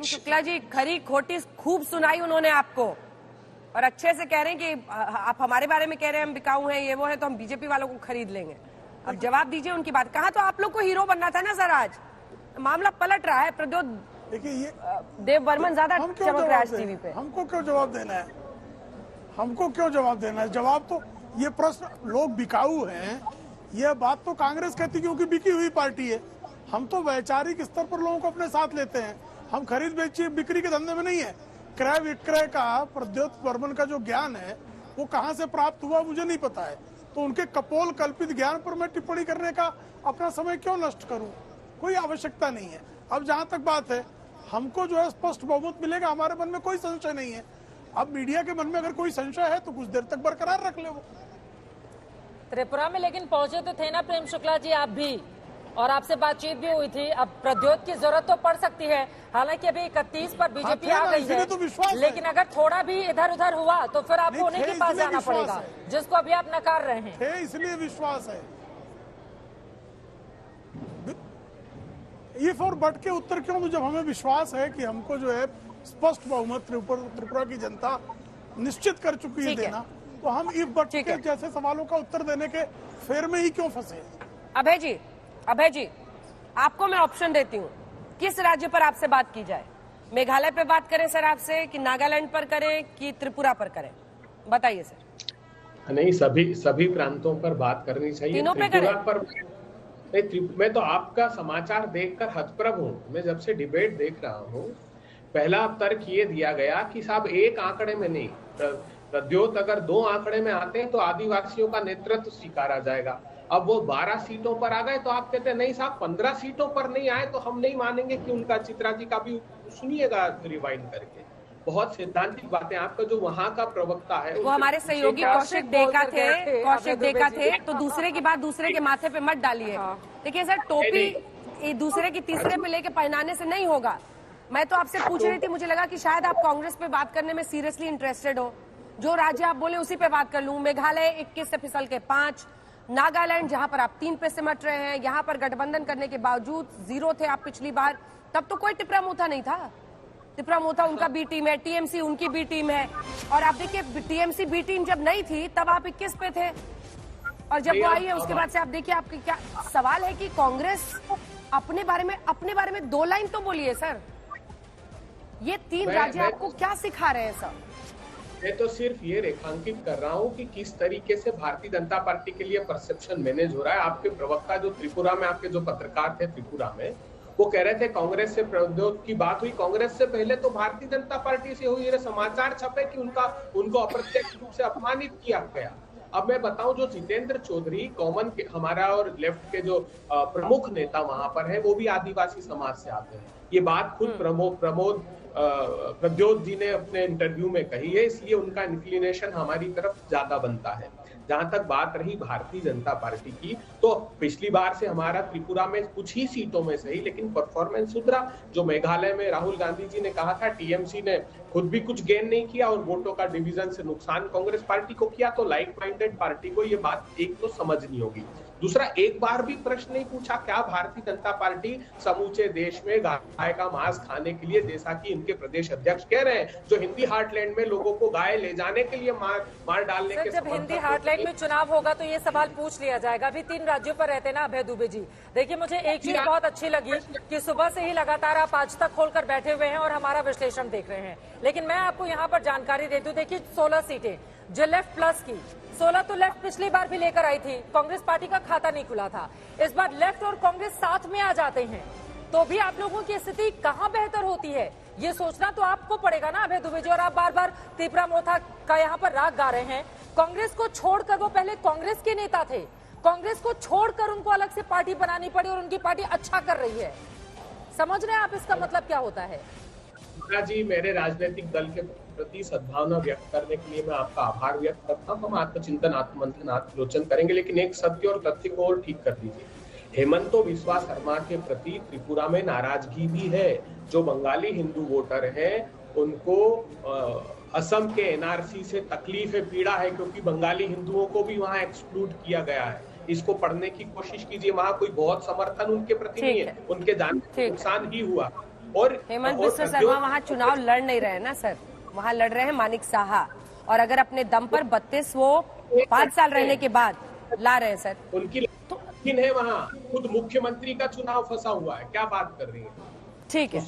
प्रेम शुक्ला जी, खरी खोटी खूब सुनाई उन्होंने आपको और अच्छे से कह रहे हैं कि आप हमारे बारे में कह रहे हैं हम बिकाऊ हैं, ये वो है, तो हम बीजेपी वालों को खरीद लेंगे। अब जवाब दीजिए उनकी बात। कहा तो आप लोग को हीरो बनना था ना सर, आज मामला पलट रहा है। प्रद्योत देखिए ये देव बर्मन ज्यादा चमक रहा है टीवी पे। हमको क्यों जवाब देना है? हमको क्यों जवाब देना है? जवाब तो ये प्रश्न, लोग बिकाऊ हैं ये बात तो कांग्रेस कहती क्योंकि बिकी हुई पार्टी है। हम तो वैचारिक स्तर पर लोगों को अपने साथ लेते हैं। हम खरीद बेची बिक्री के धंधे में नहीं है। क्रय विक्रय का प्रद्योत बर्मन का जो ज्ञान है वो कहाँ से प्राप्त हुआ मुझे नहीं पता है, तो उनके कपोल कल्पित ज्ञान पर मैं टिप्पणी करने का अपना समय क्यों नष्ट करूं? कोई आवश्यकता नहीं है। अब जहां तक बात है, हमको जो है स्पष्ट बहुमत मिलेगा, हमारे मन में कोई संशय नहीं है। अब मीडिया के मन में अगर कोई संशय है तो कुछ देर तक बरकरार रख ले वो। त्रिपुरा में लेकिन पहुंचे तो थे ना प्रेम शुक्ला जी आप भी, और आपसे बातचीत भी हुई थी। अब प्रद्योत की जरूरत तो पड़ सकती है, हालांकि अभी 31 पर बीजेपी आ गई है, तो लेकिन अगर थोड़ा भी इधर उधर हुआ तो फिर आपको उन्हीं के पास जाना पड़ेगा जिसको अभी आप नकार रहे हैं। इसलिए विश्वास है। इफ और बट के उत्तर क्यों? जब हमें विश्वास है कि हमको जो है स्पष्ट बहुमत त्रिपुरा की जनता निश्चित कर चुकी है देना, तो हम इफ बट के जैसे सवालों का उत्तर देने के फेर में ही क्यों फंसे? अभय जी, आपको मैं ऑप्शन देती हूँ, किस राज्य पर आपसे बात की जाए? मेघालय पे बात करें सर आपसे, कि नागालैंड पर करें, कि त्रिपुरा पर करें? बताइए सर। नहीं, सभी प्रांतों पर बात करनी चाहिए। तीनों पे करें? मैं तो आपका समाचार देखकर हतप्रभ हूँ। मैं जब से डिबेट देख रहा हूँ, पहला तर्क ये दिया गया कि साहब एक आंकड़े में नहीं, प्रद्योत अगर 2 आंकड़े में आते हैं तो आदिवासियों का नेतृत्व स्वीकारा जाएगा। अब वो 12 सीटों पर आ गए तो आप कहते हैं नहीं साहब 15 सीटों पर नहीं आए तो हम नहीं मानेंगे कि उनका। चित्रा जी का भी सुनिएगा रिवाइंड करके, बहुत सिद्धांतिक बातें। आपका जो वहां का प्रवक्ता है वो हमारे सहयोगी कौशिक देखा थे, तो दूसरे की बात दूसरे के माथे पे मत डालिए। देखिए सर, टोपी दूसरे की तीसरे पे लेके पहनाने से नहीं होगा। मैं तो आपसे पूछ रही थी, मुझे लगा कि शायद आप कांग्रेस पे बात करने में सीरियसली इंटरेस्टेड हो। जो राज्य आप बोले उसी पे बात कर लूं। मेघालय 21 से फिसल के 5, नागालैंड जहां पर आप 3 पे सिमट रहे हैं, यहाँ पर गठबंधन करने के बावजूद 0 थे आप पिछली बार, तब तो कोई टिपरा मुथा नहीं था। टिपरा मुथा उनका बी टीम है, टीएमसी उनकी बी टीम है, और आप देखिए टीएमसी बी टीम जब नहीं थी तब आप 21 पे थे, और जब वो आई है उसके बाद से आप देखिए आपकी क्या सवाल है कि कांग्रेस अपने बारे में 2 लाइन तो बोलिए सर। ये 3 राज्य आपको क्या सिखा रहे हैं सर? मैं तो सिर्फ ये रेखांकित कर रहा हूँ कि किस तरीके से भारतीय जनता पार्टी के लिए परसेप्शन मैनेज हो रहा है। आपके प्रवक्ता जो त्रिपुरा में, आपके जो पत्रकार थे त्रिपुरा में, वो कह रहे थे कांग्रेस से प्रद्योत की बात हुई, कांग्रेस से पहले तो भारतीय जनता पार्टी से हुई। समाचार छपे कि उनको अप्रत्यक्ष रूप से अपमानित किया गया। अब मैं बताऊं, जो जितेंद्र चौधरी कॉमन के हमारा और लेफ्ट के जो प्रमुख नेता वहां पर है, वो भी आदिवासी समाज से आते हैं। ये बात खुद प्रद्योत जी ने अपने इंटरव्यू में कही है, इसलिए उनका इंक्लिनेशन हमारी तरफ ज्यादा बनता है। जहां तक बात रही भारतीय जनता पार्टी की, तो पिछली बार से हमारा त्रिपुरा में कुछ ही सीटों में सही, लेकिन परफॉर्मेंस सुधरा। जो मेघालय में राहुल गांधी जी ने कहा था टीएमसी ने खुद भी कुछ गेन नहीं किया और वोटों का डिवीजन से नुकसान कांग्रेस पार्टी को किया, तो लाइक माइंडेड पार्टी को ये बात एक तो समझनी होगी। दूसरा, एक बार भी प्रश्न नहीं पूछा क्या भारतीय जनता पार्टी समूचे देश में गाय का मांस खाने के लिए, जैसा कि इनके प्रदेश अध्यक्ष कह रहे हैं, जो हिंदी हार्टलैंड में लोगों को गाय ले जाने के लिए मार डालने के। जब हिंदी हार्टलैंड में चुनाव होगा तो ये सवाल पूछ लिया जाएगा। अभी 3 राज्यों पर रहते ना अभय दुबे जी। देखिए, मुझे एक चीज बहुत अच्छी लगी कि सुबह से ही लगातार आप आज तक खोलकर बैठे हुए हैं और हमारा विश्लेषण देख रहे हैं। लेकिन मैं आपको यहाँ पर जानकारी दे दूं, देखिए 16 सीटें जो लेफ्ट प्लस की, 16 तो लेफ्ट पिछली बार भी लेकर आई थी, कांग्रेस पार्टी का खाता नहीं खुला था। इस बार लेफ्ट और कांग्रेस साथ में आ जाते हैं तो भी आप लोगों की स्थिति कहां बेहतर होती है, ये सोचना तो आपको पड़ेगा ना अभय दुबे जी। और आप बार बार त्रिपुरा मोथा का यहाँ पर राग गा रहे हैं। कांग्रेस को छोड़कर, वो पहले कांग्रेस के नेता थे, कांग्रेस को छोड़कर उनको अलग से पार्टी बनानी पड़ी और उनकी पार्टी अच्छा कर रही है। समझ रहे हैं आप इसका मतलब क्या होता है? जी, मेरे राजनीतिक दल के प्रति सद्भावना व्यक्त करने के लिए मैं आपका आभार व्यक्त करता हूँ। हम आत्मचिंतन, आत्ममंथन, आत्मलोचन करेंगे, लेकिन एक सत्य और तथ्य को और ठीक कर दीजिए। हेमंतो बिस्वा शर्मा के प्रति त्रिपुरा में नाराजगी भी है। जो बंगाली हिंदू वोटर हैं उनको असम के एनआरसी से तकलीफ है, पीड़ा है, क्योंकि बंगाली हिंदुओं को भी वहां एक्सक्लूड किया गया है। इसको पढ़ने की कोशिश कीजिए, वहां कोई बहुत समर्थन उनके प्रति नहीं है, उनके जान से नुकसान ही हुआ। और हेमंत बिस्वा शर्मा वहाँ चुनाव लड़ नहीं रहे ना सर, वहाँ लड़ रहे हैं मानिक साहा, और अगर अपने दम पर 32 वो 5 साल रहने के बाद ला रहे हैं सर। उनकी लेकिन है वहाँ खुद मुख्यमंत्री का चुनाव फंसा हुआ है, क्या बात कर रही है। ठीक है।